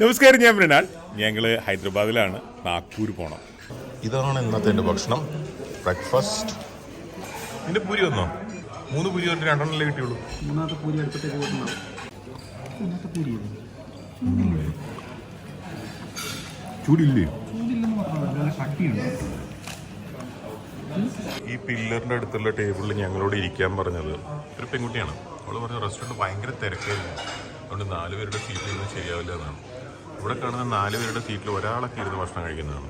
നമസ്കാരം, ഞാൻ മൃണാൾ. ഞങ്ങൾ ഹൈദരാബാദിലാണ്. നാഗ്പൂർ പോകണം. ഇതാണ് ഇന്നത്തെ എൻ്റെ ഭക്ഷണം, ബ്രേക്ക്ഫാസ്റ്റ്. നിന്റെ പൂരി വന്നോ? 3 പൂരി കൊണ്ട് 2 കിട്ടിയുള്ളൂ. മൂന്നാമത്തെ പൂരി എടുത്തിട്ടേക്ക് പോയിട്ടുണ്ടാവും. ചൂടില്ലേ? ചൂടില്ലെന്ന് മാത്രമല്ല, കട്ടിയുണ്ട്. ഈ പില്ലറിൻ്റെ അടുത്തുള്ള ടേബിളിൽ ഞങ്ങളോട് ഇരിക്കാൻ പറഞ്ഞത് ഒരു പെൺകുട്ടിയാണ്. അവൾ പറഞ്ഞ റെസ്റ്റോറൻറ്റ് ഭയങ്കര തിരക്കായിരുന്നു, അതുകൊണ്ട് 4 പേരുടെ സീറ്റിൽ ഇരുന്ന് ശരിയാവില്ല എന്നാണ്. ഇവിടെ കാണുന്ന 4 പേരുടെ സീറ്റിൽ ഒരാളൊക്കെ ഇരുന്ന് ഭക്ഷണം കഴിക്കുന്നതാണ്.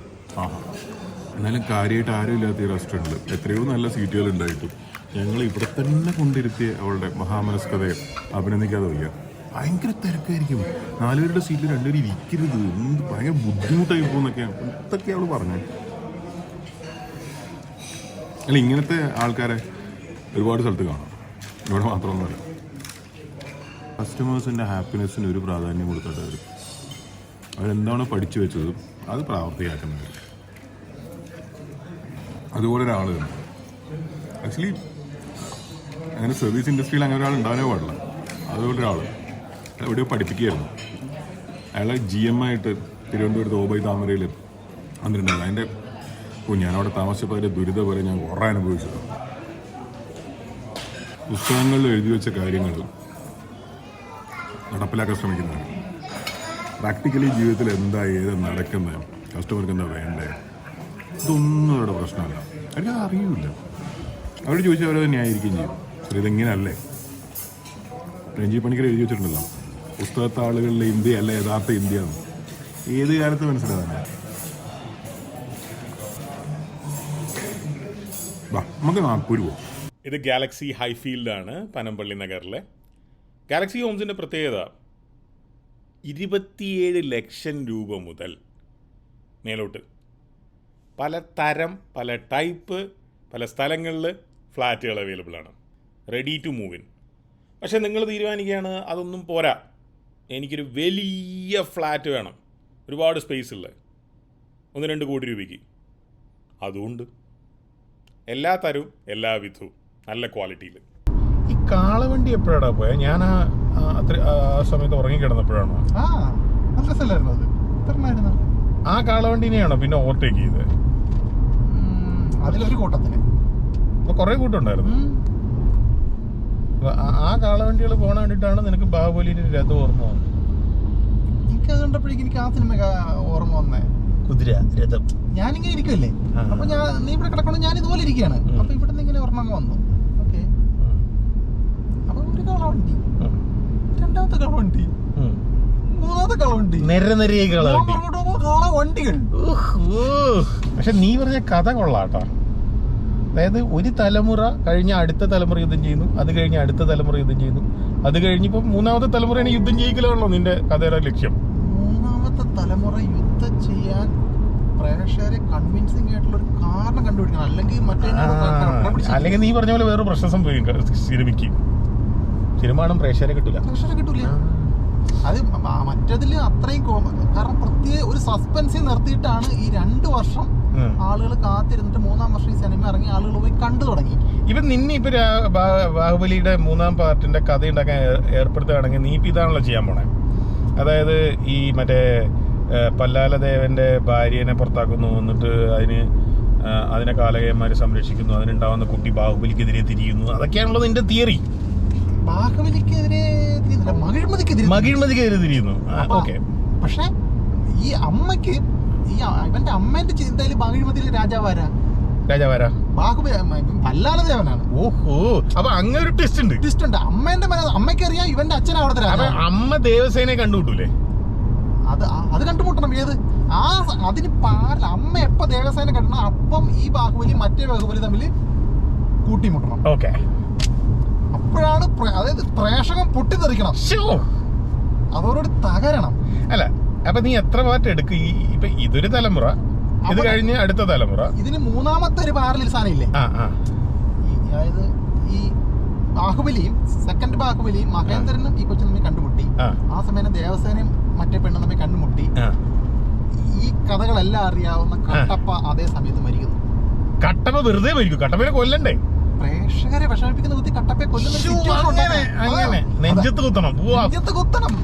എന്നാലും കാര്യമായിട്ട് ആരും ഇല്ലാത്ത ഈ റെസ്റ്റോറൻറ്റിൽ എത്രയോ നല്ല സീറ്റുകൾ ഉണ്ടായിട്ടും ഞങ്ങൾ ഇവിടെ തന്നെ കൊണ്ടിരുത്തിയ അവളുടെ മഹാമനസ്കതയെ അഭിനന്ദിക്കാതെ വയ്യ. ഭയങ്കര തിരക്കായിരിക്കും, 4 പേരുടെ സീറ്റിൽ 2 പേര് ഇരിക്കരുത്, എന്ത് ഭയങ്കര ബുദ്ധിമുട്ടായി പോകുന്നൊക്കെയാണ് എന്തൊക്കെയാണ് അവൾ പറഞ്ഞത്. അല്ല, ഇങ്ങനത്തെ ആൾക്കാരെ ഒരുപാട് സ്ഥലത്ത് കാണാം, ഇവിടെ മാത്രമൊന്നുമല്ല. കസ്റ്റമേഴ്സിൻ്റെ ഹാപ്പിനെസ്സിന് ഒരു പ്രാധാന്യം കൊടുത്തിട്ട് അവരെന്താണോ പഠിച്ചു വെച്ചത് അത് പ്രാവർത്തികമാക്കുന്നത്. അതുപോലെ ഒരാൾ തന്നെ ആക്ച്വലി അങ്ങനെ സർവീസ് ഇൻഡസ്ട്രിയിൽ അങ്ങനെ ഒരാൾ ഉണ്ടാകാനേ പാടില്ല. അതുപോലെ ഒരാൾ എവിടെയോ പഠിപ്പിക്കുകയായിരുന്നു. അയാളെ GM ആയിട്ട് തിരുവനന്തപുരത്ത് ഓബൈ താമരയിൽ വന്നിട്ടുണ്ടായിരുന്നു. അതിൻ്റെ ഞാനവിടെ താമസിച്ചപ്പോൾ അതിൻ്റെ ദുരിതം വരെ ഞാൻ കുറേ അനുഭവിച്ചത്. പുസ്തകങ്ങളിൽ എഴുതി വെച്ച കാര്യങ്ങൾ നടപ്പിലാക്കാൻ ശ്രമിക്കുന്നതാണ്. പ്രാക്ടിക്കലി ജീവിതത്തിൽ എന്താ ഏത് നടക്കുന്നത്, കസ്റ്റമർക്ക് എന്താ വേണ്ടേ, ഇതൊന്നും അവരുടെ പ്രശ്നമല്ല. എനിക്കത് അറിയില്ല. അവർ ചോദിച്ചാൽ അവരത് ന്യായീകരിക്കുകയും ചെയ്യും. സർ, ഇതെങ്ങനെയല്ലേ? രഞ്ജി പണിക്കർ എഴുതി വെച്ചിട്ടുണ്ടല്ലോ, പുസ്തകത്തെ ആളുകളിലെ ഇന്ത്യ അല്ല യഥാർത്ഥ ഇന്ത്യ എന്ന്. ഏത് കാലത്ത് മനസ്സിലാകാൻ? നമുക്ക് നാഗ്പൂർ പോകാം. ഇത് ഗാലക്സി ഹൈഫീൽഡാണ്, പനമ്പള്ളി നഗറിലെ. ഗാലക്സി ഹോംസിൻ്റെ പ്രത്യേകത 27 ലക്ഷം രൂപ മുതൽ മേലോട്ട് പല തരം, പല ടൈപ്പ്, പല സ്ഥലങ്ങളിൽ ഫ്ലാറ്റുകൾ അവൈലബിൾ ആണ്, റെഡി ടു മൂവ് ഇൻ. പക്ഷേ നിങ്ങൾ തീരുമാനിക്കുകയാണ് അതൊന്നും പോരാ, എനിക്കൊരു വലിയ ഫ്ലാറ്റ് വേണം, ഒരുപാട് സ്പേസ് ഉള്ളത്, 1-2 കോടി രൂപയ്ക്ക്. അതുകൊണ്ട് എല്ലാ തരവും എല്ലാ വിധവും നല്ല ക്വാളിറ്റിയിൽ. ഈ കാളവണ്ടി എപ്പോഴാണ് പോയാൽ? ഞാൻ ആ സമയത്ത് ഉറങ്ങിക്കിടന്നപ്പോഴാണോ? ആ കാളവണ്ടിനെയാണോ പിന്നെ ഓവർടേക്ക് ചെയ്തത്? അതിലൊരു കൂട്ടത്തിന് കുറേ കൂട്ടമുണ്ടായിരുന്നു. ആ കാളവണ്ടികൾ പോകാൻ വേണ്ടിയിട്ടാണ് നിനക്ക് ബാഹുബലിന്റെ രഥം ഓർമ്മ വന്നത്? എനിക്കത് കണ്ടപ്പോഴേക്കും എനിക്ക് ആ സിനിമ ഓർമ്മ വന്നേ. കുതിര രഥം. ഞാനിങ്ങനെ ഇരിക്കുമല്ലേ, അപ്പൊ നീ ഇവിടെ കിടക്കണം, ഞാൻ ഇതുപോലെ ഇരിക്കുകയാണ്. അപ്പൊ ഇവിടെ നിന്ന് ഇങ്ങനെ ഓർമ്മ വന്നു. ഓക്കെ, അപ്പൊ ഒരു കാളവണ്ടി, 2ാമത്തെ കാളവണ്ടി, 3ാമത്തെ കാളവണ്ടി, കാളവണ്ടികൾ. പക്ഷെ നീ പറഞ്ഞ കഥ കൊള്ളാട്ടോ. അതായത് ഒരു തലമുറ കഴിഞ്ഞ അടുത്ത തലമുറ യുദ്ധം ചെയ്യുന്നു, അത് കഴിഞ്ഞ് അടുത്ത തലമുറ യുദ്ധം ചെയ്യുന്നു, അത് കഴിഞ്ഞിപ്പോ 3ാമത്തെ തലമുറയാണ് യുദ്ധം ചെയ്യിക്കലാണല്ലോ നിന്റെ കഥയുടെ ലക്ഷ്യം. 3ാമത്തെ തലമുറ യുദ്ധം ചെയ്യാൻ പ്രേക്ഷകരെ കൺവിൻസിംഗ് ആയിട്ടുള്ള ഒരു കാരണം കണ്ടുപിടിക്കണം. അല്ലെങ്കിൽ നീ പറഞ്ഞ പോലെ വേറെ പ്രശ്നം സംഭവിക്കും സിനിമയ്ക്ക്. സിനിമ കാണും പ്രേക്ഷകരെ കിട്ടൂല. അത് മറ്റതില് അത്രയും കാരണം പ്രത്യേക ഒരു സസ്പെൻസിൽ നിർത്തിയിട്ടാണ് ഈ 2 വർഷം ആളുകൾ കാത്തിരുന്നിട്ട് 3ാം വർഷം ഈ സിനിമ ഇറങ്ങി ആളുകൾ പോയി കണ്ടു തുടങ്ങി. ഇവൻ നിന്നെ ഇപ്പൊ ബാഹുബലിയുടെ 3ാം പാർട്ടിന്റെ കഥ ഉണ്ടാക്കാൻ ഏർപ്പെടുത്തുകയാണെങ്കിൽ നീ ഇപ്പൊ ഇതാണല്ലോ ചെയ്യാൻ പോണേ. അതായത് ഈ മറ്റേ പല്ലാലദേവന്റെ ഭാര്യനെ പുറത്താക്കുന്നു, എന്നിട്ട് അതിനെ കാലകന്മാര് സംരക്ഷിക്കുന്നു, അതിനുണ്ടാവുന്ന കുട്ടി ബാഹുബലിക്കെതിരെ തിരിയുന്നു, അതൊക്കെയാണല്ലോ നിന്റെ തിയറി. മകിഴ്മതിക്കെതിരെ തിരിയുന്നു. ഓക്കെ, പക്ഷെ ഈ അമ്മക്ക് ഇവന്റെ അമ്മേന്റെ ചിന്തയില് മകിഴ്മതിയിലെ രാജാവാരാ? പല്ലാലദേവനാണ്. ഓഹോ, അപ്പൊ അങ്ങനെ ഒരു ട്വിസ്റ്റ് ഉണ്ട്. അമ്മയ്ക്ക് അറിയാം ഇവന്റെ അച്ഛൻ അവിടുത്തെ രാജാവ്. അമ്മ ദേവസേനയെ കണ്ടുമുട്ടൂലേ? അത് കണ്ടുമുട്ടണം. ഏത് അതിന് അമ്മ എപ്പ ദേവസേന കണ്ടണം അപ്പം ഈ ബാഹുബലി മറ്റേ ബാഹുബലി തമ്മിൽ കൂട്ടിമുട്ടണം. ഓക്കെ, അപ്പോഴാണ് അതായത് പ്രേക്ഷകൻ പൊട്ടിത്തെറിക്കണം, അവരോട് തകരണം. അല്ല, അപ്പൊ നീ എത്ര പാർട്ട് എടുക്കും? ഇപ്പൊ ഇതൊരു തലമുറ, ഇത് കഴിഞ്ഞ് അടുത്ത തലമുറ, ഇതിന് 3ാമത്തെ ഒരു പാരലൽ സാധനം ഇല്ലേ? അതായത് ഈ ബാഹുബലിയും സെക്കൻഡ് ബാഹുബലിയും മഹേന്ദ്രനും ഈ കൊച്ചു തമ്മിൽ കണ്ടുമുട്ടി. ആ സമയം ദേവസേനയും മറ്റേ പെണ്ണും തമ്മിൽ കണ്ടുമുട്ടി. ഈ കഥകളെല്ലാം അറിയാവുന്ന കട്ടപ്പ അതേ സമയത്ത് മരിക്കുന്നു. കട്ടപ്പ വെറുതെ മരിക്കും? കട്ടപ്പനെ കൊല്ലണ്ടേ? പ്രേക്ഷകരെ വിഷമിപ്പിക്കുന്ന കുത്തി കട്ടപ്പയെ കൊല്ലുന്ന നെഞ്ചത്ത് കുത്തണം.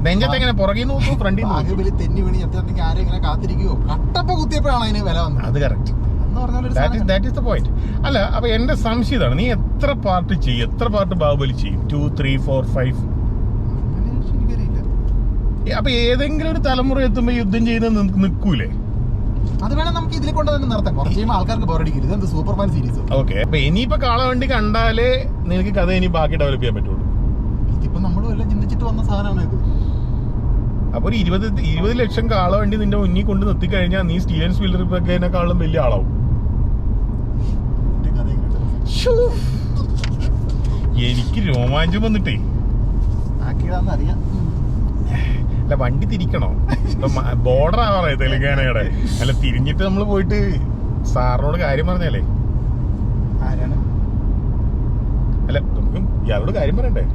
നെഞ്ചത്ത് എങ്ങനെ പുറകിൽ നോക്കും ഫ്രണ്ടിൽ ബാഹുബലി തെന്നി വീണി എത്തിയിട്ടുണ്ടെങ്കിൽ ആരും ഇങ്ങനെ കാത്തിരിക്കുവോ? കട്ടപ്പ കുത്തിയപ്പോഴാണ് അതിന് വില വന്നത്. അത് കറക്റ്റ്. എന്ന് പറഞ്ഞാൽ ദാറ്റ് ഈസ് ദ പോയിന്റ്. അല്ല, അപ്പൊ എന്റെ സംശയം ഇതാണ്, നീ എത്ര പാർട്ട് ചെയ്യും, എത്ര പാർട്ട് ബാഹുബലി ചെയ്യും? 2, 3, 4, 5? എനിക്കറിയില്ല. അപ്പൊ ഏതെങ്കിലും ഒരു തലമുറ എത്തുമ്പോ യുദ്ധം ചെയ്യുന്നത് നിൽക്കൂലേ? അത് വേണം നമുക്ക് ഇതിൽ കൊണ്ട് തന്നെ നിർത്താം. കുറച്ച് കഴിയുമ്പോൾ ആൾക്കാർക്ക് ബോറടിക്കരുത്. എന്ത് സൂപ്പർമാൻ സീരീസ്. ഓക്കെ, അപ്പൊ ഇനിയിപ്പോ കാളവണ്ടി കണ്ടാലേ നിനക്ക് കഥ ഇനി ബാക്കി ഡെവലപ്പ് ചെയ്യാൻ പറ്റുള്ളൂ. ഇതിപ്പോ നമ്മളും എല്ലാം ചിന്തിച്ചിട്ട് വന്ന സാധനമാണ് ഇത്. അപ്പൊ ഒരു 20 ലക്ഷം കാളവണ്ടി നിന്റെ മുന്നിൽ കൊണ്ട് നിർത്തി കഴിഞ്ഞാൽ നീ സ്റ്റീവൻ സ്പിൽബർഗിനെക്കാളും വലിയ ആളാവും. എനിക്ക് രോമാഞ്ചം വന്നിട്ടേ. അറിയാം. അല്ല, വണ്ടി തിരിക്കണോ? ബോർഡർ ആവാറേ തെലുങ്കാനയുടെ. അല്ല, തിരിഞ്ഞിട്ട് നമ്മൾ പോയിട്ട് സാറിനോട് കാര്യം പറഞ്ഞാലേ. ആരാണ്? അല്ല, നമുക്ക് ഇയാളോട് കാര്യം പറയണ്ടേ?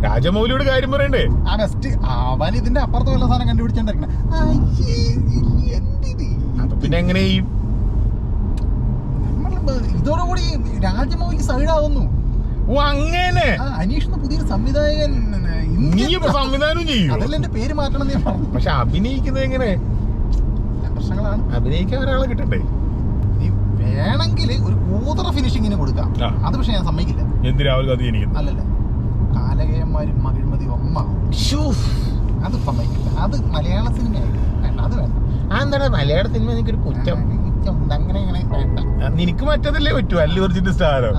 രാജമൗലിയോട് കാര്യം പറയണ്ടേ? ആ ബെസ്റ്റ്. അവൻ ഇതിന്റെ അപ്പുറത്ത് വല്ല സാധനം കണ്ടുപിടിച്ചോണ്ടിരിക്കണേ. അപ്പൊ പിന്നെ എങ്ങനെ ചെയ്യും? ഇതോടുകൂടി രാജമൗലി സൈഡാവുന്നു. ഓ, അങ്ങനെ. അനീഷ് പുതിയൊരു സംവിധായകൻ. നീ ഇപ്പൊ സംവിധാനം ചെയ്യും. അതല്ല എന്റെ പേര് മാറ്റണം എന്ന് ഞാൻ പറഞ്ഞു. പക്ഷെ അഭിനയിക്കുന്നത് എങ്ങനെ? പ്രശ്നങ്ങളാണ്. അഭിനയിക്കാൻ ഒരാളെ കിട്ടണ്ടേ? നീ വേണമെങ്കിൽ ഒരു കൂതറ ഫിനിഷിങ്ങിന് കൊടുക്കാം. അത് പക്ഷെ ഞാൻ സമ്മതിക്കില്ല. എന്ത് രാഹുൽ ഗാന്ധി എനിക്കുന്നു? അല്ലല്ല, കാലകയന്മാരും മകിഴ്മതി ഒന്നാവും. അത് സമ്മതിക്കില്ല. അത് മലയാള സിനിമയായിട്ട് വേണ്ട. അത് വേണ്ട. എന്താണ് മലയാള സിനിമ എനിക്കൊരു കുറ്റം? അങ്ങനെ വേണ്ട. നിനക്ക് മറ്റതല്ലേ പറ്റൂ? അല്ലു അർജുന്റെ സ്ഥാനം.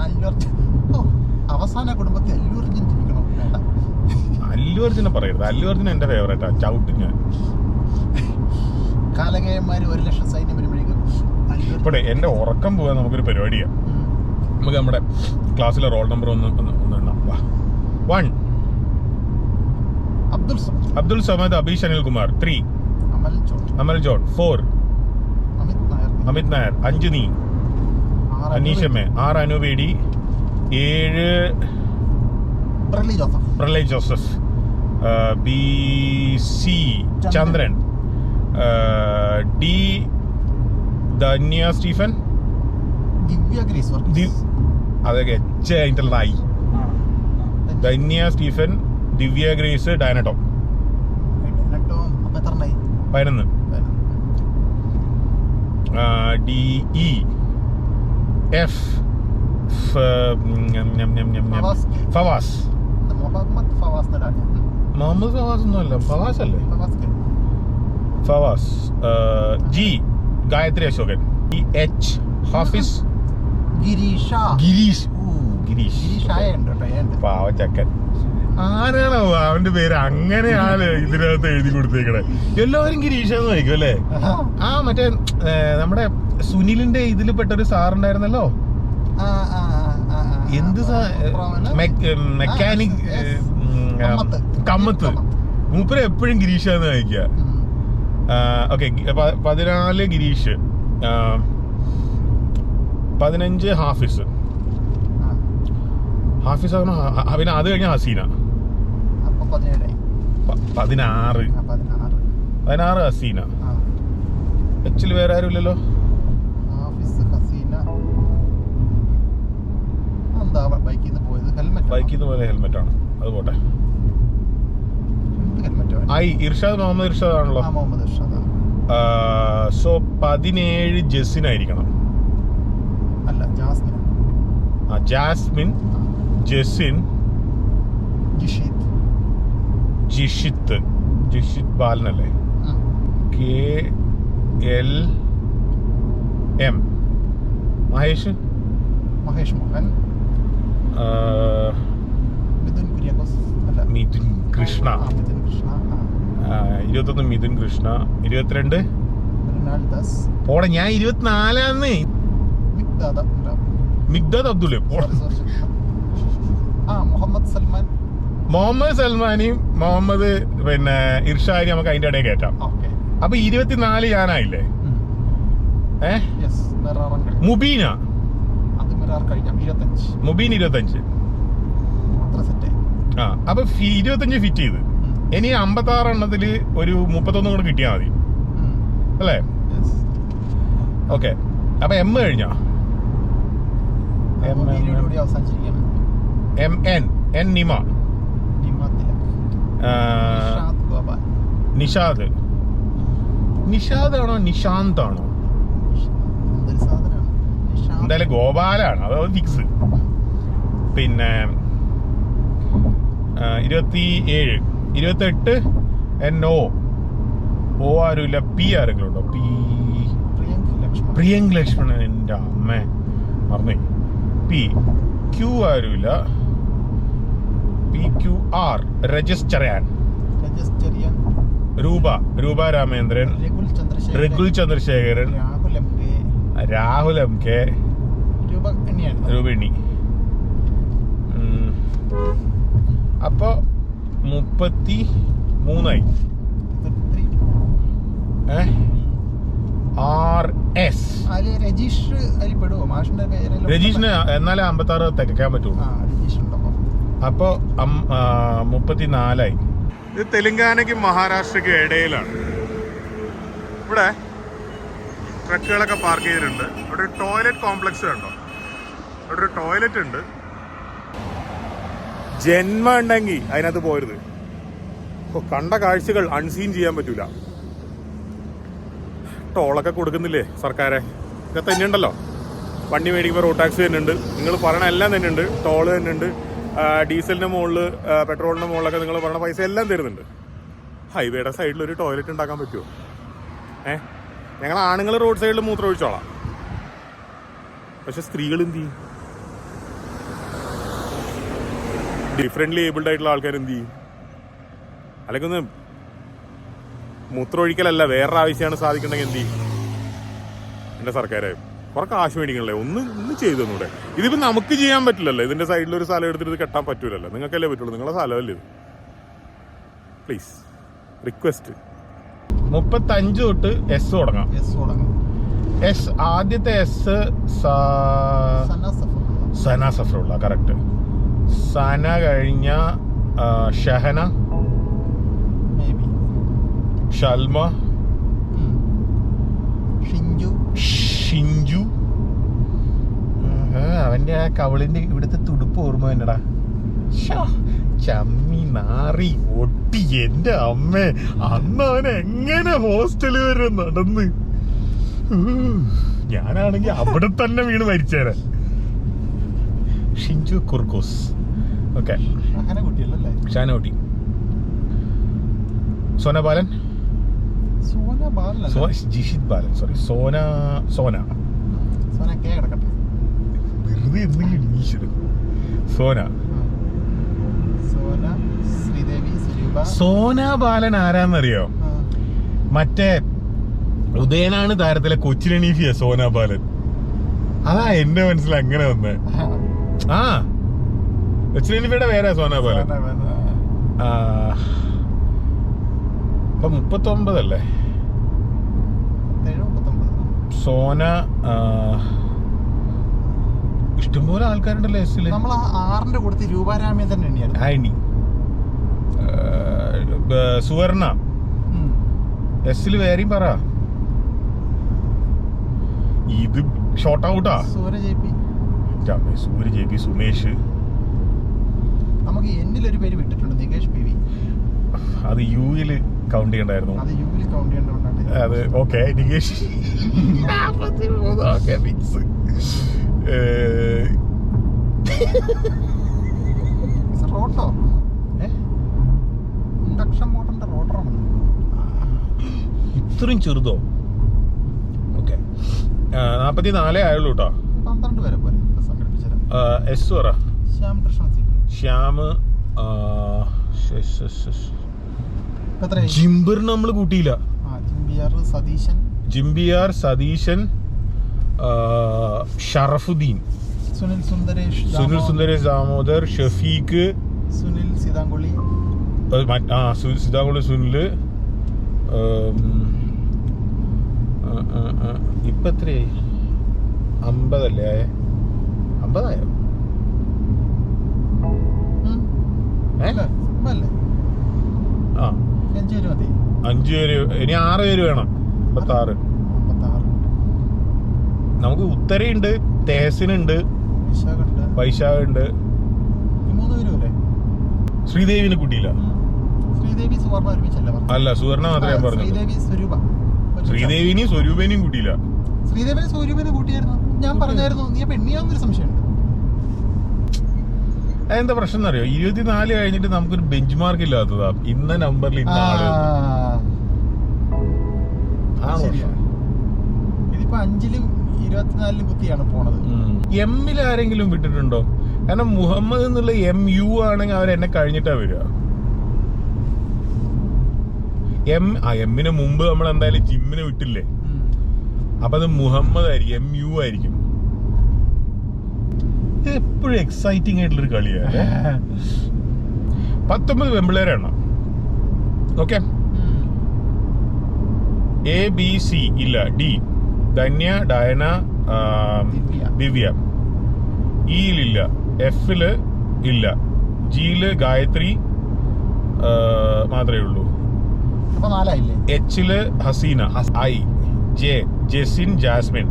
അവസാന കുടുംബത്തെ അല്ലു അർജുൻ ജനിക്കണം. വേണ്ട. അല്ലു അർജുനെ പറയരുത്. അല്ലു അർജുൻ എന്റെ ഫേവറേറ്റാ. ചവിട്ട് ഞാൻ. കാലകയന്മാര് 1 ലക്ഷം സൈന്യം വരുമ്പോഴേക്കും ഇപ്പോഴേ എന്റെ ഉറക്കം പോകാൻ നമുക്കൊരു പരിപാടിയാണ്. നമുക്ക് നമ്മുടെ ക്ലാസ്സിലെ റോൾ നമ്പർ ഒന്ന് എണ്ണാം. 1 അബ്ദുൽ സമദ് അബീഷ് അനിൽകുമാർ. 3 അമൽ ജോൺ. 4 അമിത് നായർ. 5 നീ അനീഷമ്മ. 6 അനുവേടി. 7 Pralay Joseph. BC Chandran. D Dhanya Stephen. അതൊക്കെ കഴിഞ്ഞിട്ടുള്ളതായി. ധന്യ സ്റ്റീഫൻ, ദിവ്യ ഗ്രേസ്, ഡയനട്ടോ. 11. DE F Fawas. മുഹമ്മദ് ഫവാസ് ഒന്നുമല്ല, ഫവാസ് അല്ലേ? ഫവാസ്. G ഗായത്രി അശോകൻ. H ഹാഫിസ്. ഗിരീഷ്. പാവച്ചക്കൻ. ആരാണോ അവന്റെ പേര് അങ്ങനെയാണ് ഇതിനകത്ത് എഴുതി കൊടുത്തേക്കണേ. എല്ലാവരും ഗിരീഷെന്ന് വായിക്കും അല്ലേ? മറ്റേ നമ്മുടെ സുനിലിന്റെ ഇതിൽ പെട്ടൊരു സാറുണ്ടായിരുന്നല്ലോ. എന്ത് മെക്കാനിക് കമ്മത്ത്. മൂപ്പര് എപ്പോഴും ഗിരീഷാന്ന് വായിക്കുക. ഓക്കെ, 14 ഗിരീഷ്. 15 ഹാഫിസ്. പിന്നെ അത് കഴിഞ്ഞ ഹസീന. 16 ഹസീന. എച്ചിൽ വേറെ ആരും ഇല്ലല്ലോ. ബൈക്കിൽ നിന്ന് പോയത് ഹെൽമെറ്റാണ്. അത് പോട്ടെ. ഇർഷാദ്. മുഹമ്മദ് ഇർഷാദ് ആണല്ലോ. സോ 17 ജസിനായിരിക്കണം. ജാസ്മിൻ. ജസിൻ. ജിഷിത്ത് ബാലനല്ലേ? KLM. മഹേഷ് മോഹൻ. മിഥുൻ കൃഷ്ണ. 21 മിഥുൻ കൃഷ്ണ. 22 പോടെ. ഞാൻ 24 മിഗ്ദാദ് അബ്ദുൽ. മുഹമ്മദ് സൽമാനെയും മുഹമ്മദ് പിന്നെ ഇർഷാദിനെയും നമുക്ക് അതിന്റെ ഇടയിൽ കയറ്റാം. അപ്പൊ 24 ഞാനായില്ലേ? മുബീന. മുബീൻ 25. അപ്പൊ 25 ഫിറ്റ് ചെയ്ത്. ഇനി 56 എണ്ണത്തില് ഒരു 31 കൂടെ കിട്ടിയാൽ മതി അല്ലേ? ഓക്കെ, അപ്പൊ M കഴിഞ്ഞോ? MN. N നിമ. നിഷാദ് ഗോപാൽ. നിഷാദ് ആണോ നിഷാന്ത് ആണോ? എന്തൊരു സാധനമാണ് നിഷാദ്. എന്തായാലും ഗോപാലാണ്, അത് ഫിക്സ്. പിന്നെ 27, 28 NO. O ആരുമില്ല. പി ആരെങ്കിലും ഉണ്ടോ? പ്രിയങ്ക് ലക്ഷ്മണൻ. എൻ്റെ അമ്മ മറന്നു. പി ക്യൂ ആരുമില്ല. PQR രജിസ്റ്ററിയാൻ. രൂപ രാമേന്ദ്രൻ. രഘുൽ ചന്ദ്രശേഖരൻ. രാഹുൽ MK. രൂപിണി. അപ്പൊ 33 RS. രജീഷിന് എന്നാലേ 56 തികക്കാൻ പറ്റുള്ളൂ. അപ്പൊ 34. ഇത് തെലങ്കാനയ്ക്കും മഹാരാഷ്ട്രയ്ക്കും ഇടയിലാണ്. ഇവിടെ ട്രക്കുകളൊക്കെ പാർക്ക് ചെയ്തിട്ടുണ്ട്. ഇവിടെ ഒരു ടോയ്ലറ്റ് കോംപ്ലക്സ് ഉണ്ടോ? ഇവിടെ ഒരു ടോയ്ലറ്റ് ഉണ്ട്. ജന്മം ഉണ്ടെങ്കിൽ അതിനകത്ത് പോരുത്. കണ്ട കാഴ്ചകൾ അൺസീൻ ചെയ്യാൻ പറ്റൂല. ടോളൊക്കെ കൊടുക്കുന്നില്ലേ സർക്കാരെ? ഇതൊക്കെ തന്നെയുണ്ടല്ലോ. വണ്ടി മേടിക്കുമ്പോൾ റോഡ് ടാക്സ് തന്നെയുണ്ട്. നിങ്ങൾ പറയണ എല്ലാം തന്നെയുണ്ട്. ടോള് തന്നെയുണ്ട്. ഡീസലിൻ്റെ മുകളിൽ, പെട്രോളിൻ്റെ മുകളിലൊക്കെ നിങ്ങൾ പറയണ പൈസ എല്ലാം തരുന്നുണ്ട്. ഹൈവേയുടെ സൈഡിൽ ഒരു ടോയ്ലറ്റ് ഉണ്ടാക്കാൻ പറ്റുമോ? ഞങ്ങൾ ആണുങ്ങൾ റോഡ് സൈഡിൽ മൂത്രം ഒഴിച്ചോളാം. പക്ഷെ സ്ത്രീകൾ എന്ത് ചെയ്യും? ഡിഫറെൻ്റ്ലി ഏബിൾഡ് ആയിട്ടുള്ള ആൾക്കാർ എന്ത് ചെയ്യും? അല്ലെങ്കിൽ ഒന്ന് മൂത്രമൊഴിക്കലല്ല, വേറൊരു ആവശ്യമാണ് സാധിക്കണമെങ്കിൽ എന്ത് ചെയ്യും? എൻ്റെ സർക്കാരെ കുറെ കാശ് മേടിക്കണല്ലേ, ഒന്ന് ചെയ്തു തന്നൂടെ? ഇതിപ്പോൾ നമുക്ക് ചെയ്യാൻ പറ്റില്ലല്ലോ. ഇതിൻ്റെ സൈഡിലൊരു സ്ഥലം എടുത്തിട്ട് ഇത് കെട്ടാൻ പറ്റൂലല്ലോ. നിങ്ങൾക്കല്ലേ പറ്റുള്ളൂ, നിങ്ങളുടെ സ്ഥലമല്ലേ ഇത്. Please request. 35 തൊട്ട് S തുടങ്ങാം. ആദ്യത്തെ S സന സഫറുള്ള. കറക്റ്റ്. സന കഴിഞ്ഞ ഷഹന, ഷൽമ, ഷിഞ്ചു. അവന്റെ ആ കവളിന്റെ ഇവിടുത്തെ തുടുപ്പ് ഓർമ്മ തന്നെടാ. ചമ്മി നാറി ഒട്ടി. എന്റെ അമ്മേ, അന്ന് അവൻ എങ്ങനെ ഹോസ്റ്റല് വരെ നടന്ന്. ഞാനാണെങ്കി അവിടെ തന്നെ വീണ് മരിച്ചേരെ. ഷിഞ്ചു കുർക്കോസ്. ഓക്കെ, ഷാനകുട്ടി. സോന ബാലൻ. ജിഷിത് ബാലൻ. സോറി, സോന വെറുതെ എന്തെങ്കിലും ഈശ്വരൻ. സോന ബാലൻ ആരാന്നറിയോ? മറ്റേ ഉദയനാണ് താരത്തിലെ കൊച്ചിലനീഫിയ സോന ബാലൻ. അതാ എന്റെ മനസ്സിൽ അങ്ങനെ വന്നേ. ആ, കൊച്ചിലനീഫിയുടെ പേരാ സോന ബാലൻ. ഇപ്പൊ 39 അല്ലേ? സോന. ഇഷ്ടംപോലെ ആൾക്കാരുണ്ടല്ലോ എസ്സില്. സുവർണ എസ്സില് വേറെയും പറ. ഇത് ഷോർട്ട് ഔട്ടാ. സൂര്യ JP, സുമേഷ്. നമുക്ക് എന്നിലൊരു പേര് വിട്ടിട്ടുണ്ട്, നികേഷ് PV. അത് യുയില് കൗണ്ട് ചെയ്യണ്ടായിരുന്നു. അത് ഓക്കെ. നികേഷ് ഫിക്സ്. റോട്ടോ ഇൻഡക്ഷൻ മോട്ടറിന്റെ റോട്ടറാണ്. ഇത്രയും ചെറുതോ? ഓക്കെ, 44 ആയുള്ളൂ കേട്ടോ. 12 വരെ പോലെ സംഘടിപ്പിച്ചത്. എസ് പറ. ശ്യാം. ജിംബർ നമ്മൾ കൂട്ടിയില്ല. ജിംബിയാർ സതീശൻ. ഷറഫുദ്ദീൻ. സുനിൽ സുന്ദരേഷ് ദാമോദർ. ഷഫീഖ്. സുനിൽ സീതാങ്കുളി. സീതാങ്കുളി സുനില്. ഇപ്പൊ എത്രയായി? 50 അല്ലേ? 50 ആയോ? 5 പേര്. ഇനി 6 പേര് വേണം. 56. നമുക്ക് ഉത്തരയുണ്ട്, തേസിനുണ്ട്, വൈശാഖുണ്ട്. ശ്രീദേവിനെ കൂട്ടിയില്ല. ശ്രീദേവി സുവർണ ഒരുമിച്ചല്ല പറഞ്ഞത്. അല്ല, സുവർണ മാത്രമേ ഞാൻ പറഞ്ഞു. ശ്രീദേവി സ്വരൂപ. ശ്രീദേവിനെയും സ്വരൂപേനെയും കൂട്ടിയില്ല. ശ്രീദേവിനെ സ്വരൂപനെ കൂട്ടിയായിരുന്നു. ഞാൻ പറഞ്ഞായിരുന്നു നീ പെണ്ണിയാവുന്നൊരു സംശയമുണ്ട്. അതെന്താ പ്രശ്നം എന്നറിയോ? 24 കഴിഞ്ഞിട്ട് നമുക്കൊരു ബെഞ്ച് മാർക്ക് ഇല്ലാത്തതാ. ഇന്ന നമ്പറിൽ ഇന്ന ആള്. ഇതിപ്പോ 5-ലും 24-ലും കുത്തിയാണ് പോണത്. എമ്മിൽ ആരെങ്കിലും വിട്ടിട്ടുണ്ടോ? കാരണം മുഹമ്മദ് എന്നുള്ള MU ആണെങ്കിൽ അവർ എന്നെ കഴിഞ്ഞിട്ടാ വരിക. എമ്മിന് മുമ്പ് നമ്മൾ എന്തായാലും ജിമ്മിന് വിട്ടില്ലേ, അപ്പൊ അത് മുഹമ്മദ് ആയിരിക്കും, MU ആയിരിക്കും. എപ്പോഴും എക്സൈറ്റിംഗ് ആയിട്ടുള്ളൊരു കളിയാണ്. 19 പെമ്പിള്ളേരാണ്. ഓക്കെ, ABC ഇല്ല. D Dhanya, Diana, Divya. ഇയിലില്ല. Fല് ഇല്ല. Gല് ഗായത്രി മാത്രമേ ഉള്ളൂ. Hല് Haseena, I J Jesin, Jasmine,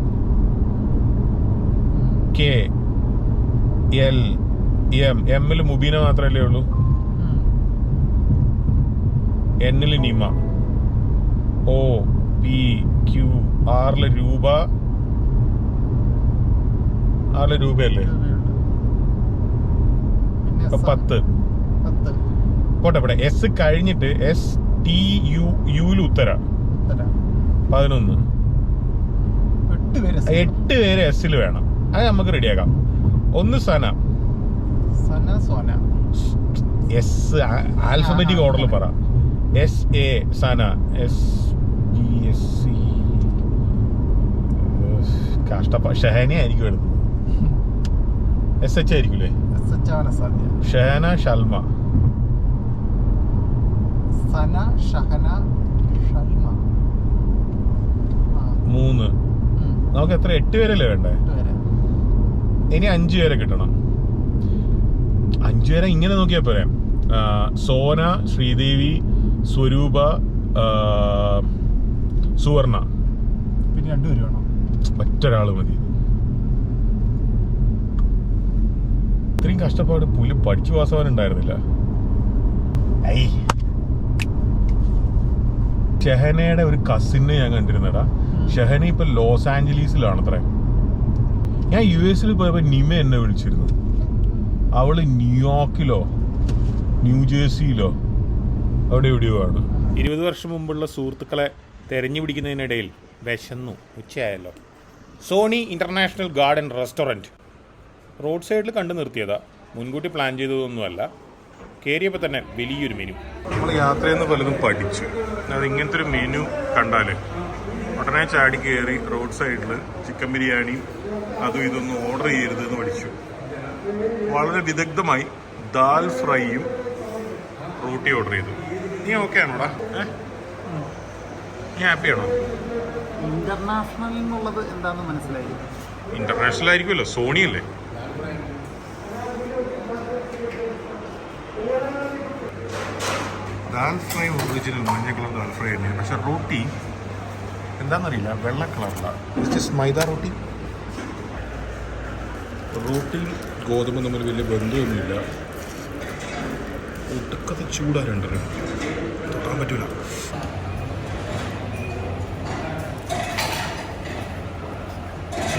K L M Mല് മുബീന മാത്രമല്ലേ ഉള്ളൂ. Nല് നിമ, O P Q Rല് രൂപ. രൂപയല്ലേ? 10 പോട്ടെ. ഇവിടെ S കഴിഞ്ഞിട്ട് STU ഉത്തര 11. 8 പേര് എസ്സിൽ വേണം. അത് നമുക്ക് റെഡിയാക്കാം. 1 സന. എസ് ആൽഫബറ്റിക് ഓർഡറിൽ പറ. SA സന. SGSC കഷ്ടപ്പാ. ഷഹന ആയിരിക്കും എടുത്തത്. SH ആയിരിക്കൂലേ? ഷഹന, ഷൽമ, സന, ഷഹന, ഷൽമ. 3. നമുക്ക് എത്ര? 8 പേരല്ലേ വേണ്ടേ? ഇനി 5 പേരെ കിട്ടണം. 5 പേരെ ഇങ്ങനെ നോക്കിയാ പോരെ. സോന, ശ്രീദേവി, സ്വരൂപ, സുവർണ. പിന്നെ 2 പേര് വേണം. ഒറ്റൊരാള് മതി. ഇത്രയും കഷ്ടപ്പാട് പുലി പഠിച്ചു പാസ്സാവാനുണ്ടായിരുന്നില്ല. ഷെഹനയുടെ ഒരു കസിനെ ഞാൻ കണ്ടിരുന്നടാ. ഷെഹന ഇപ്പൊ ലോസ് ആഞ്ചലീസിലാണത്രേ. ഞാൻ US പോയപ്പോ നിമ എന്നെ വിളിച്ചിരുന്നു. അവള് ന്യൂയോർക്കിലോ ന്യൂജേഴ്സിയിലോ അവിടെ എവിടെയോ ആണ്. 20 വർഷം മുമ്പുള്ള സുഹൃത്തുക്കളെ തെരഞ്ഞു പിടിക്കുന്നതിനിടയിൽ വിശന്നു. ഉച്ചയായല്ലോ. Sony international garden restaurant road സൈഡിൽ കണ്ടു നിർത്തിയതാ. മുൻകൂട്ടി പ്ലാൻ ചെയ്തതൊന്നുമല്ല. കയറിയപ്പോൾ തന്നെ വലിയൊരു മെനു. നമ്മൾ യാത്രയിൽ നിന്ന് പലതും പഠിച്ചു. അത് ഇങ്ങനത്തെ ഒരു മെനു കണ്ടാൽ ഉടനെ ചാടി കയറി റോഡ് സൈഡിൽ ചിക്കൻ ബിരിയാണി അതും ഇതൊന്നും ഓർഡർ ചെയ്യരുത് എന്ന് പഠിച്ചു. വളരെ വിദഗ്ധമായി ദാൽ ഫ്രൈയും റോട്ടി ഓർഡർ ചെയ്തു. നീ ഓക്കെ ആണോടാ? നീ ഹാപ്പിയാണോ? ഇന്റർനാഷണൽ എന്നുള്ളത് എന്താണെന്ന് മനസ്സിലായി. ഇന്റർനാഷണൽ ആയിരിക്കുമല്ലോ, സോണി അല്ലേ. ദാൽ ഫ്രൈ ഒറിജിനൽ മഞ്ഞ കളർ ദാൽ ഫ്രൈ തന്നെയാണ്. പക്ഷെ റോട്ടി എന്താണെന്നറിയില്ല, വെള്ള കളറിലാണ്. ജസ്റ്റ് മൈദ റോട്ടി. റോട്ടിയും ഗോതമ്പും തമ്മിൽ വലിയ ബന്ധമൊന്നുമില്ല. ഒട്ടുക്കത്തെ ചൂടാ രണ്ടിനും. തൊട്ടാൻ പറ്റൂല.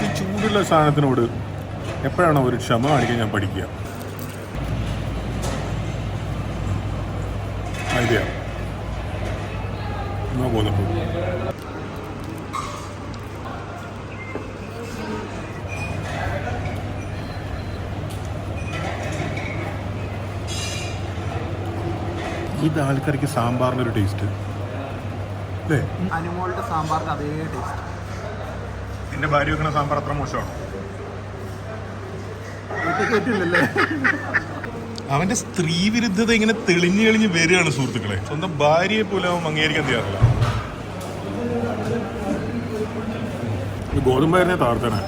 ഈ ചൂടുള്ള സാധനത്തിനോട് എപ്പോഴാണോ ഒരു ക്ഷമ കാണിക്കാൻ ഞാൻ പഠിക്കുക. ഐഡിയ എന്നാ ഗോതമ്പ്. ഈ ദാൽക്കറിക്ക് സാമ്പാറിനൊരു ടേസ്റ്റ് അല്ലേ? അനുമോളുടെ സാമ്പാറിന് അതേ ടേസ്റ്റ്. നിന്റെ ഭാര്യ വെക്കുന്ന സാമ്പാർ അത്ര മോശമാണോ? കേട്ടില്ലല്ലേ? അവന്റെ സ്ത്രീ വിരുദ്ധത ഇങ്ങനെ തെളിഞ്ഞു തെളിഞ്ഞ് വരികയാണ് സുഹൃത്തുക്കളെ. സ്വന്തം ഭാര്യയെ പോലും അവൻ അംഗീകരിക്കാൻ തയ്യാറില്ല. ഗോതമ്പായിരുന്നെ താഴ്ത്തണേ.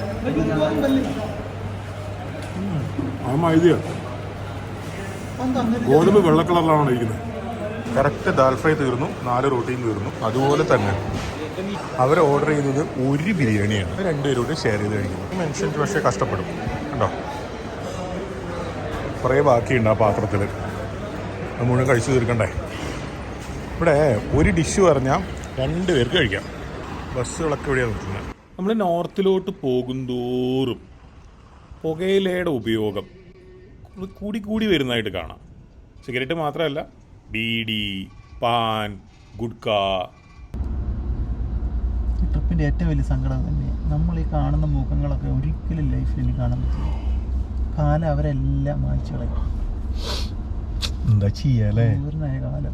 ആ മൈദ ഗോതമ്പ് വെള്ള കളറിലാണ് ഇരിക്കുന്നത്. കറക്റ്റ് ദാൽ ഫ്രൈ തീർന്നു, 4 റോട്ടിയും തീർന്നു. അതുപോലെ തന്നെ അവർ ഓർഡർ ചെയ്തത് ഒരു ബിരിയാണിയാണ്. 2 പേരോട് ഷെയർ ചെയ്ത് കഴിക്കുന്നു. മനുഷ്യൻ പക്ഷേ കഷ്ടപ്പെടും കണ്ടോ. കുറേ ബാക്കിയുണ്ട് ആ പാത്രത്തിൽ. അത് മുഴുവൻ കഴിച്ചു തീർക്കണ്ടേ. ഇവിടെ ഒരു ഡിഷ് പറഞ്ഞാൽ 2 പേർക്ക് കഴിക്കാം. ബസ്സുകളൊക്കെ ഇവിടെയാണ് നിൽക്കുന്നത്. നമ്മൾ നോർത്തിലോട്ട് പോകുന്തോറും പുകയിലയുടെ ഉപയോഗം കൂടി വരുന്നതായിട്ട് കാണാം. സിഗരറ്റ് മാത്രമല്ല, ബീഡി, പാൻ, ഗുഡ്ക. ഈ ട്രിപ്പിൻ്റെ ഏറ്റവും വലിയ സങ്കടം തന്നെ നമ്മൾ ഈ കാണുന്ന മുഖങ്ങളൊക്കെ ഒരിക്കലും ലൈഫിൽ ഇനി കാണാൻ പറ്റില്ല. കാലം അവരെല്ലാം മായ്ച്ചു കളയും. എന്താ ചെയ്യാല്ലേ? പൂർണ്ണമായ കാലം.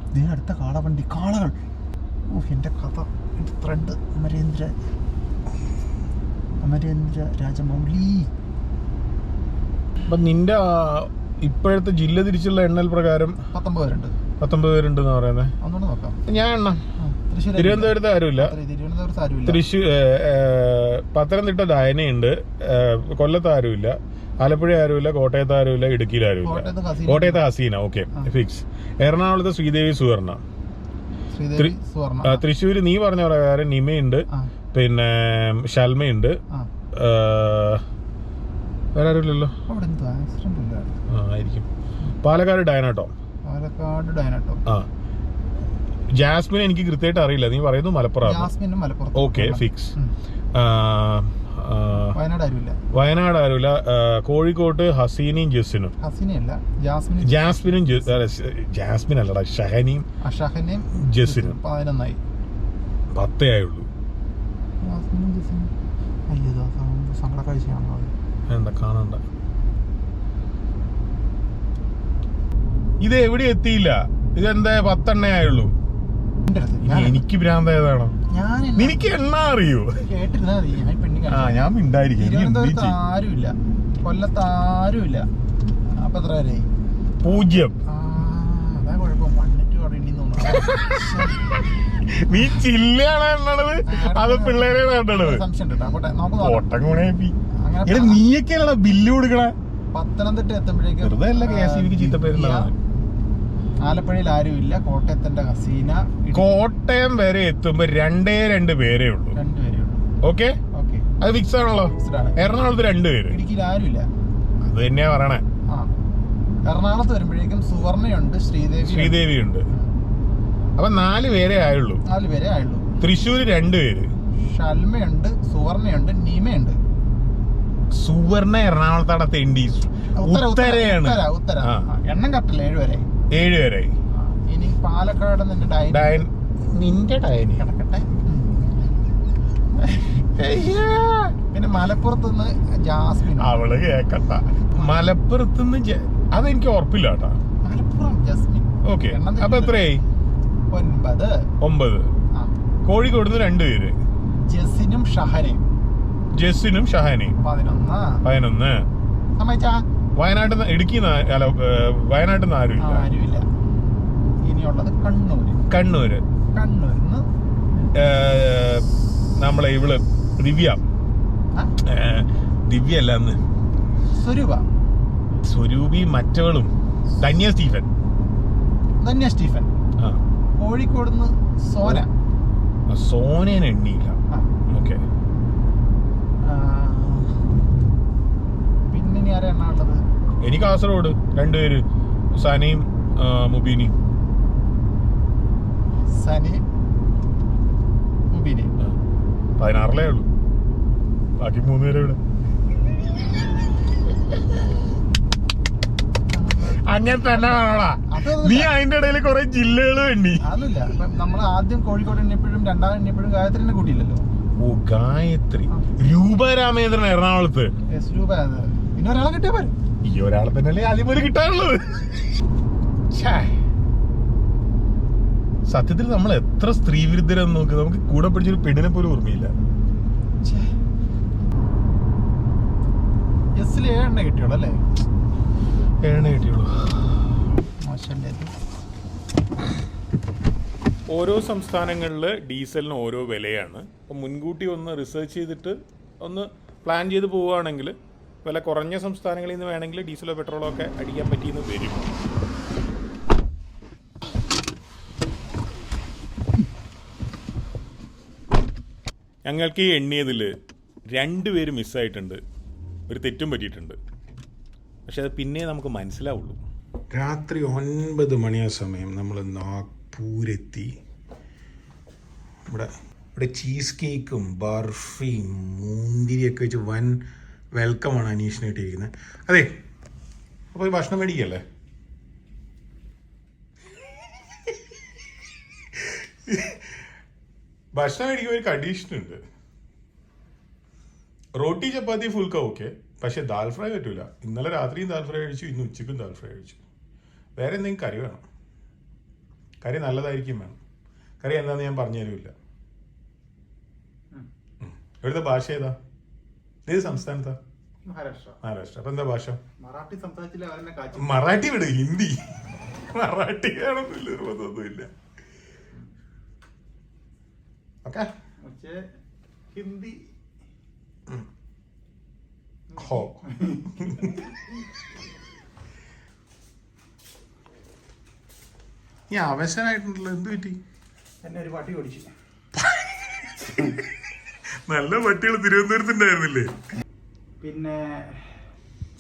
ഇതിന് അടുത്ത കാളവണ്ടി, കാളകൾ. ഓ എൻ്റെ കഥ, എൻ്റെ ത്രെഡ്. അമരേന്ദ്ര രാജമൗലി. അപ്പം നിന്റെ ഇപ്പോഴത്തെ ജില്ല തിരിച്ചുള്ള എണ്ണൽ പ്രകാരം 19 പേരുണ്ട്. 19 പേരുണ്ടെന്ന് പറയുന്നത്. ഒന്നുകൂടെ നോക്കാം. ഞാൻ എണ്ണ തിരുവനന്തപുരത്ത് ആരുമില്ല. തിരുവനന്തപുരത്ത് ആരുമില്ല. പത്തനംതിട്ട ഡയനയുണ്ട്, കൊല്ലത്ത് ആരുമില്ല, ആലപ്പുഴ ആരുമില്ല, കോട്ടയത്ത് ആരുമില്ല, ഇടുക്കിയിൽ ആരുമില്ല. കോട്ടയത്ത് ഹസീന, ഓക്കെ ഫിക്സ്. എറണാകുളത്ത് ശ്രീദേവി സുവർണ. തൃശ്ശൂര് നീ പറഞ്ഞ പ്രകാരം നിമയുണ്ട്, പിന്നെ ഷൽമയുണ്ട്. വേറെ ആരുമില്ലല്ലോ. ആയിരിക്കും. പാലക്കാട് ഡയനാട്ടോ. ആ ജാസ്മിൻ എനിക്ക് കൃത്യമായിട്ട് അറിയില്ല. നീ പറയുന്നു മലപ്പുറം. Okay fix. വയനാട് ആരുമില്ല. കോഴിക്കോട്ട് ഹസീനയും ജസിനും. ജാസ്മിനും ജാസ്മിൻ അല്ലടാ, ഷഹനയും ജസിനും 10 ആയുള്ളൂ. എന്താ കാണണ്ട? ഇത് എവിടെ എത്തിയില്ല. ഇതെന്താ 10 ആയുള്ളൂ? എനിക്ക് ഭ്രാന്തായതാണോ? നിനക്ക് എണ്ണ അറിയോ? ഞാൻ മിണ്ടായിരിക്കും. ആരുമില്ല, കൊല്ലത്ത് ആരുമില്ല. അപ്പൊ എത്ര പേരായി? 0. അതാ കുഴപ്പം. മണ്ണിട്ട് തുടങ്ങി. നീ ചില്ലയാണ് എണ്ണണത്, അത് പിള്ളേരെയാണ് എണ്ണണത്. സംശയം നീയൊക്കെയല്ല ബില്ല് കൊടുക്കണേ. പത്തനംതിട്ട എത്തുമ്പോഴേക്കും ആലപ്പുഴയിൽ ആരുമില്ല. കോട്ടയത്തിന്റെ ഹസീന. കോട്ടയം വരെ എത്തുമ്പോ 2 പേരേ ഉള്ളൂ. 2 പേരേ ഉള്ളൂ. ഓക്കെ, അത് ഫിക്സ് ആണല്ലോ. എറണാകുളത്ത് 2 പേര്. ഇടുക്കിയിൽ ആരുമില്ല. അത് തന്നെയാ പറയണേ. എറണാകുളത്ത് വരുമ്പോഴേക്കും സുവർണയുണ്ട്, ശ്രീദേവി ഉണ്ട്. അപ്പൊ 4 പേരേ ആയുള്ളൂ. 4 പേരേ ആയുള്ളൂ. തൃശ്ശൂര് 2 പേര്. ഷൽമയുണ്ട്, സുവർണയുണ്ട്, നീമയുണ്ട്. സുവർണ എറണാകുളത്താണ് തെണ്ടി. ഉത്തരയാണ്. എണ്ണം കറക്റ്റല്ല. 7 പേരെ. 7 പേരായി. ഇനി പാലക്കാട് നിന്റെ ഡയൻ കിടക്കട്ടെ. പിന്നെ മലപ്പുറത്തുനിന്ന് ജാസ്മിൻ. അവള് കേക്കട്ട. മലപ്പുറത്തുനിന്ന് അതെനിക്ക് ഉറപ്പില്ല കേട്ടാ. മലപ്പുറം ജാസ്മിൻ. ഓക്കെ, അപ്പൊ എത്രയായി? 9. കോഴിക്കോട് 2 പേര്. ജസിനും ഷഹനയും 11. വയനാട്ടിൽ ഇടുക്കി വയനാട്ടിൽ നിന്ന് ആരുമില്ല. ഇനിയുള്ളത് കണ്ണൂര്. നമ്മളെ ഇവള് ദിവ്യ അല്ല, അന്ന് സ്വരൂപി, മറ്റവളും ധന്യ സ്റ്റീഫൻ. കോഴിക്കോട് സോനേനെ എണ്ണിയില്ല. ഓക്കെ, പിന്നെ ഇനി ആരാ എണ്ണുള്ളത്? എനിക്ക് കാസർഗോഡ് 2 പേര്, സനയും മുബീനിയും. 16 ഉള്ളൂ. ബാക്കി 3 പേരെ ഇവിടെ. അങ്ങനെ തന്നെ ആണോടാ നീ? അതിന്റെ ഇടയിൽ കുറെ ജില്ലകൾ എണ്ണി. അതല്ല, നമ്മൾ ആദ്യം കോഴിക്കോട് എണ്ണിയപ്പോഴും രണ്ടാമത് എണ്ണിയപ്പോഴും ഗായത്രിനെ കൂട്ടിയില്ലല്ലോ. ഓ, ഗായത്രി. രൂപ രാമേന്ദ്രൻ എറണാകുളത്ത്. പിന്നെ ഒരാളെ കിട്ടിയ പോലെ. ഈ ഒരാളെ തന്നെയല്ലേ ആദ്യം പോലെ കിട്ടാനുള്ളത്. സത്യത്തിൽ നമ്മൾ എത്ര സ്ത്രീ വിരുദ്ധരെന്ന് നോക്ക്. നമുക്ക് കൂടെ പഠിച്ചൊരു പെണ്ണിനെ പോലും ഓർമ്മയില്ല. 7 കിട്ടിയോളൂ അല്ലേ? 7 കിട്ടിയുള്ളൂ. ഓരോ സംസ്ഥാനങ്ങളിൽ ഡീസലിന് ഓരോ വിലയാണ്. അപ്പം മുൻകൂട്ടി ഒന്ന് റിസർച്ച് ചെയ്തിട്ട് ഒന്ന് പ്ലാൻ ചെയ്ത് പോവുകയാണെങ്കിൽ വില കുറഞ്ഞ സംസ്ഥാനങ്ങളിൽ നിന്ന് വേണമെങ്കിൽ ഡീസലോ പെട്രോളോ ഒക്കെ അടിക്കാൻ പറ്റിയെന്ന് വരും. ഞങ്ങൾക്ക് ഈ എണ്ണിയതിൽ 2 പേര് മിസ്സായിട്ടുണ്ട്. ഒരു തെറ്റും പറ്റിയിട്ടുണ്ട്. പക്ഷെ അത് പിന്നെ നമുക്ക് മനസ്സിലാവുള്ളൂ. രാത്രി 9 മണിയാ സമയം നമ്മൾ നാഗ്പൂരെത്തി. ഇവിടെ ചീസ് കേക്കും ബർഫിയും മുന്തിരിയൊക്കെ വെച്ച് വൻ വെൽക്കമാണ് അനീഷിന് കിട്ടിയിരിക്കുന്നത്. അതെ, അപ്പോൾ ഭക്ഷണം മേടിക്കല്ലേ? ഭക്ഷണം മേടിക്കുമ്പോൾ ഒരു കണ്ടീഷനുണ്ട്. റോട്ടി ചപ്പാത്തി ഫുൾക്ക ഓക്കെ, പക്ഷെ ദാൽ ഫ്രൈ പറ്റൂല. ഇന്നലെ രാത്രിയും ദാൽ ഫ്രൈ കഴിച്ചു, ഇന്ന് ഉച്ചയ്ക്കും ദാൽ ഫ്രൈ കഴിച്ചു. വേറെ എന്തെങ്കിലും കറി വേണം. കറി നല്ലതായിരിക്കും വേണം. കറി എന്താണെന്ന് ഞാൻ പറഞ്ഞു തരുമില്ല. ഇവിടുത്തെ ഭാഷ ഏതാ? ഏത് സംസ്ഥാനത്താ? മഹാരാഷ്ട്ര. അപ്പൊ എന്താ ഭാഷ? മറാഠി വിട്, ഹിന്ദി. മറാഠി ആണെന്നില്ല, നിർബന്ധമൊന്നുമില്ല. ഓക്കെ, ഹിന്ദി. ഹോ. ഈ അവശനായിട്ടുണ്ടല്ലോ, എന്ത് പറ്റി? എന്നെ ഒരു പട്ടി ഓടിച്ചു. നല്ല പട്ടികൾ തിരുവനന്തപുരത്തുണ്ടായിരുന്നില്ലേ? പിന്നെ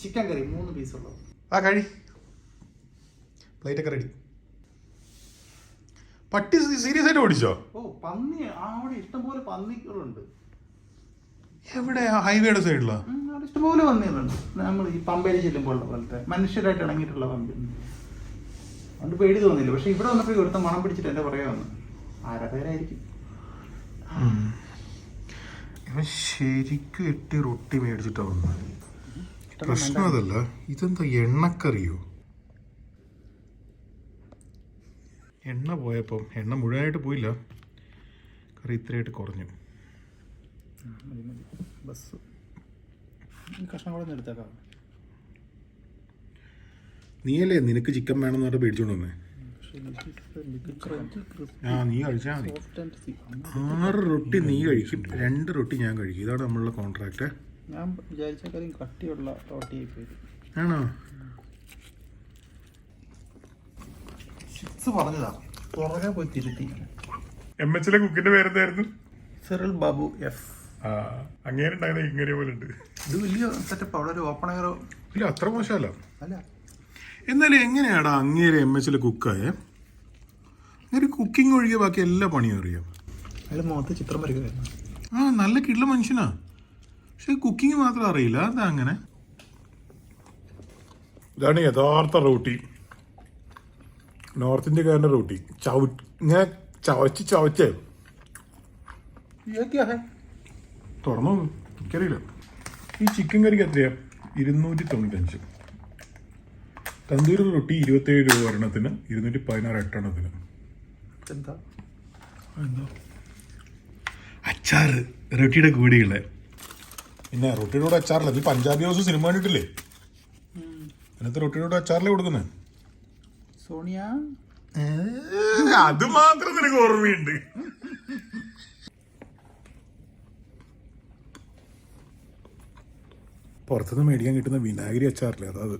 ചിക്കൻ കറി 3 പീസുള്ളത്. ആ കഴി, പ്ലേറ്റൊക്കെ റെഡി. പട്ടി സീരിയസ് ആയിട്ട് ഓടിച്ചോ? ഓ, പന്നി അവിടെ ഇഷ്ടംപോലെ പന്നികളുണ്ട്. എവിടെ? ഹൈവേയുടെ സൈഡിലോ? അവിടെ ഇഷ്ടംപോലെ പന്നികളുണ്ട്. നമ്മൾ ഈ പമ്പയിൽ ചെല്ലുമ്പോൾ പോലത്തെ മനുഷ്യരായിട്ട് ഇണങ്ങിയിട്ടുള്ള പമ്പി. അതുകൊണ്ട് പേടി തോന്നില്ല. പക്ഷെ ഇവിടെ വന്നപ്പോൾ ഇവിടുത്തെ മണം പിടിച്ചിട്ട് എന്റെ പുറകെ വന്നു. ആരാ പേരായിരിക്കും? ഇവൻ ശരിക്കും 8 റൊട്ടി മേടിച്ചിട്ടാ വന്നത്. പ്രശ്നം അതല്ല, ഇതെന്താ എണ്ണക്കറിയോ? എണ്ണ പോയപ്പം എണ്ണ മുഴുവനായിട്ട് പോയില്ല, കറി ഇത്രയായിട്ട് കുറഞ്ഞു. ബസ് കഷ്ണം കൂടെ എടുത്തേക്കാം. നീയല്ലേ നിനക്ക് ചിക്കൻ വേണമെന്ന് പറഞ്ഞാൽ പേടിച്ചോണ്ട് വന്നേ? നീ കഴിച്ചാൽ മതി. 6 റൊട്ടി നീ കഴിക്കും, 2 റൊട്ടി ഞാൻ കഴിക്കും. ഇതാണ് നമ്മളുടെ കോൺട്രാക്ട്. ഞാൻ വിചാരിച്ചാൽ കട്ടിയുള്ള റൊട്ടി ആണോ? പറഞ്ഞതാ, പുറകെ പോയി തിരുത്തി. MH കുക്കിന്റെ പേരെന്തായിരുന്നു? Cyril Babu F. അങ്ങനെ ഉണ്ടാകുന്ന ഇങ്ങനെ പോലെ ഉണ്ട്. ഇത് വലിയ സെറ്റപ്പ്. അവിടെ ഒരു ഓപ്പൺ എയറോ ഇല്ല, അത്ര മോശമല്ല. അല്ല, എന്നാലും എങ്ങനെയാടാ അങ്ങേരെ MH കുക്കായേ? അങ്ങനെ കുക്കിംഗ് ഒഴികെ ബാക്കി എല്ലാ പണിയും അറിയാം. അയാൾ മുഖത്ത് ചിത്രം വരയ്ക്കുമായിരുന്നു. നല്ല കിള്ള മനുഷ്യനാ, പക്ഷെ കുക്കിംഗ് മാത്രം അറിയില്ല. എന്താ അങ്ങനെ? ഇതാണ് യഥാർത്ഥ റോട്ടി, നോർത്ത് ഇന്ത്യക്കാരൻ്റെ റോട്ടി. ഇങ്ങനെ ചവച്ച് തുറന്നു എനിക്കറിയില്ല. ഈ ചിക്കൻ കറിക്ക് എത്രയാ? 295. തന്തൂരി റൊട്ടി 27 രൂപ ഒരെണ്ണത്തിന്, 216 8 എന്താ അച്ചാറ് റൊട്ടിയുടെ കൂടെയുള്ള. പിന്നെ റൊട്ടിയുടെ കൂടെ അച്ചാറില്ല. നീ പഞ്ചാബി ഹൗസ് സിനിമ കണ്ടിട്ടില്ലേ? അതിനകത്ത് റൊട്ടിയുടെ കൂടെ അച്ചാറിലെ കൊടുക്കുന്നത്. സോണിയ, അത് മാത്രം നിനക്ക് ഓർമ്മയുണ്ട്. പുറത്തുനിന്ന് മേടിക്കാൻ കിട്ടുന്ന വിനാഗിരി അച്ചാറില്ലേ, അതാത്.